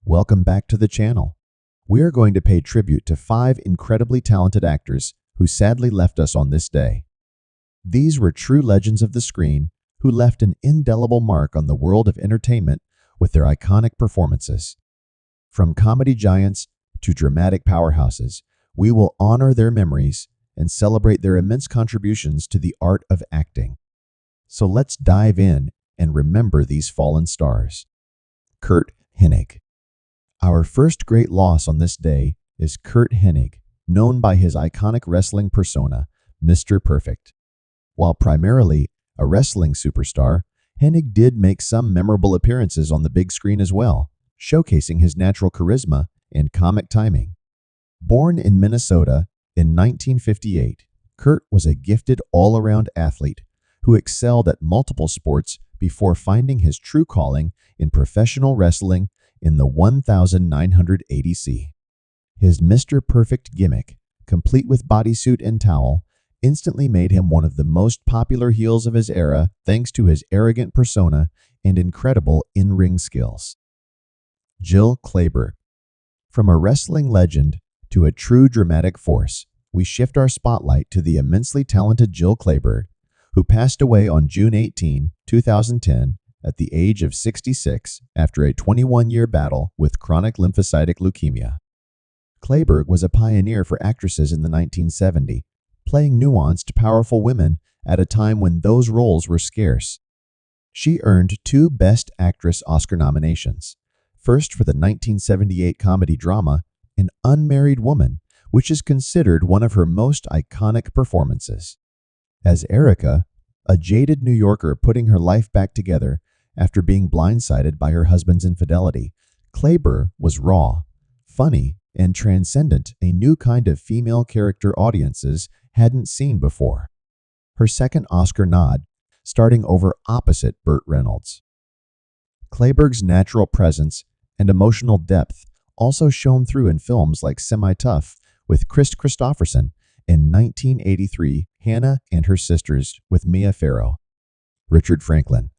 Welcome back to the channel. We are going to pay tribute to 5 incredibly talented actors who sadly left us on this day. These were true legends of the screen who left an indelible mark on the world of entertainment with their iconic performances. From comedy giants to dramatic powerhouses, we will honor their memories and celebrate their immense contributions to the art of acting. So let's dive in and remember these fallen stars. Curt Hennig. Our first great loss on this day is Curt Hennig, known by his iconic wrestling persona, Mr. Perfect. While primarily a wrestling superstar, Hennig did make some memorable appearances on the big screen as well, showcasing his natural charisma and comic timing. Born in Minnesota in 1958, Curt was a gifted all-around athlete who excelled at multiple sports before finding his true calling in professional wrestling in the 1980s. His Mr. Perfect gimmick, complete with bodysuit and towel, instantly made him one of the most popular heels of his era thanks to his arrogant persona and incredible in-ring skills. Jill Clayburgh. From a wrestling legend to a true dramatic force, we shift our spotlight to the immensely talented Jill Clayburgh, who passed away on June 18, 2010, at the age of 66 after a 21-year battle with chronic lymphocytic leukemia. Clayburgh was a pioneer for actresses in the 1970s, playing nuanced, powerful women at a time when those roles were scarce. She earned 2 Best Actress Oscar nominations, first for the 1978 comedy drama An Unmarried Woman, which is considered one of her most iconic performances. As Erica, a jaded New Yorker putting her life back together after being blindsided by her husband's infidelity, Clayburgh was raw, funny, and transcendent, a new kind of female character audiences hadn't seen before. Her second Oscar nod, starting over opposite Burt Reynolds. Clayburgh's natural presence and emotional depth also shone through in films like Semi-Tough with Chris Christopherson and 1983 Hannah and Her Sisters with Mia Farrow. Richard Franklin.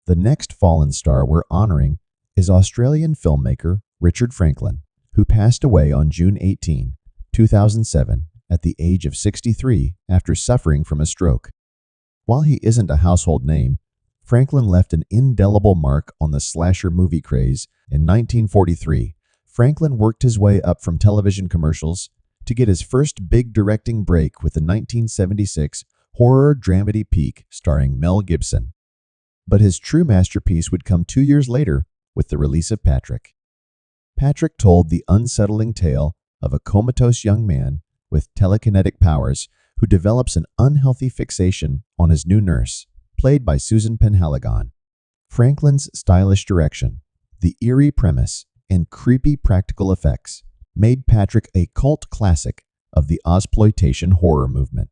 The next fallen star we're honoring is Australian filmmaker Richard Franklin, who passed away on June 18, 2007, at the age of 63 after suffering from a stroke. While he isn't a household name, Franklin left an indelible mark on the slasher movie craze. In 1943, Franklin worked his way up from television commercials to get his first big directing break with the 1976 horror dramedy Peak starring Mel Gibson. But his true masterpiece would come 2 years later with the release of Patrick. Patrick told the unsettling tale of a comatose young man with telekinetic powers who develops an unhealthy fixation on his new nurse, played by Susan Penhaligon. Franklin's stylish direction, the eerie premise, and creepy practical effects made Patrick a cult classic of the Ozploitation horror movement.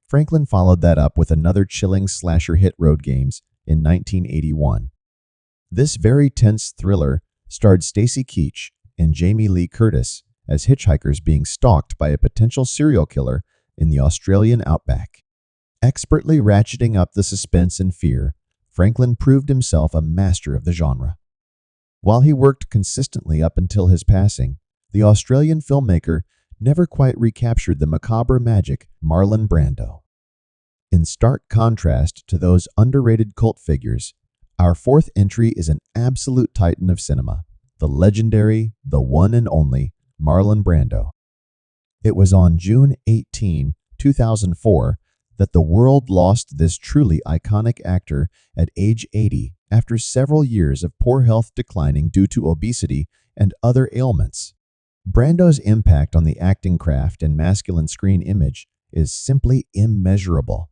Franklin followed that up with another chilling slasher hit, Road Games, in 1981. This very tense thriller starred Stacy Keach and Jamie Lee Curtis as hitchhikers being stalked by a potential serial killer in the Australian outback. Expertly ratcheting up the suspense and fear, Franklin proved himself a master of the genre. While he worked consistently up until his passing, the Australian filmmaker never quite recaptured the macabre magic Marlon Brando. In stark contrast to those underrated cult figures, our fourth entry is an absolute titan of cinema, the legendary, the one and only Marlon Brando. It was on June 18, 2004, that the world lost this truly iconic actor at age 80 after several years of poor health declining due to obesity and other ailments. Brando's impact on the acting craft and masculine screen image is simply immeasurable.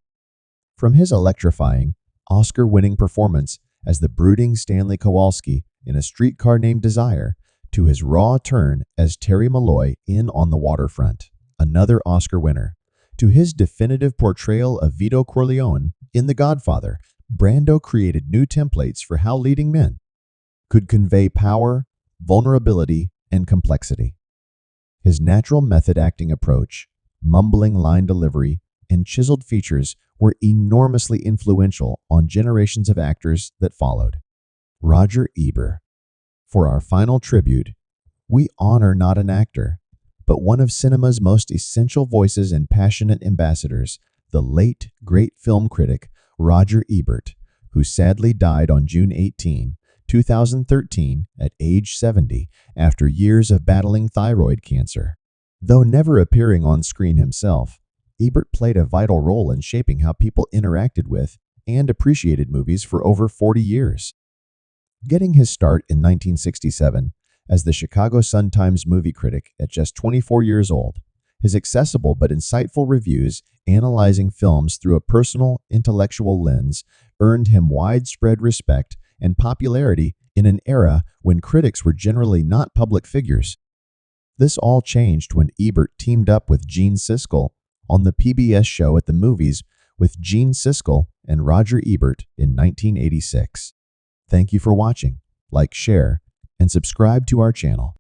From his electrifying, Oscar-winning performance as the brooding Stanley Kowalski in A Streetcar Named Desire to his raw turn as Terry Malloy in On the Waterfront, another Oscar winner, to his definitive portrayal of Vito Corleone in The Godfather, Brando created new templates for how leading men could convey power, vulnerability, and complexity. His natural method acting approach, mumbling line delivery, and chiseled features were enormously influential on generations of actors that followed. Roger Ebert. For our final tribute, we honor not an actor, but one of cinema's most essential voices and passionate ambassadors, the late, great film critic Roger Ebert, who sadly died on June 18, 2013, at age 70 after years of battling thyroid cancer. Though never appearing on screen himself, Ebert played a vital role in shaping how people interacted with and appreciated movies for over 40 years. Getting his start in 1967 as the Chicago Sun-Times movie critic at just 24 years old, his accessible but insightful reviews analyzing films through a personal, intellectual lens earned him widespread respect and popularity in an era when critics were generally not public figures. This all changed when Ebert teamed up with Gene Siskel on the PBS show At the Movies with Gene Siskel and Roger Ebert in 1986. Thank you for watching. Like, share, and subscribe to our channel.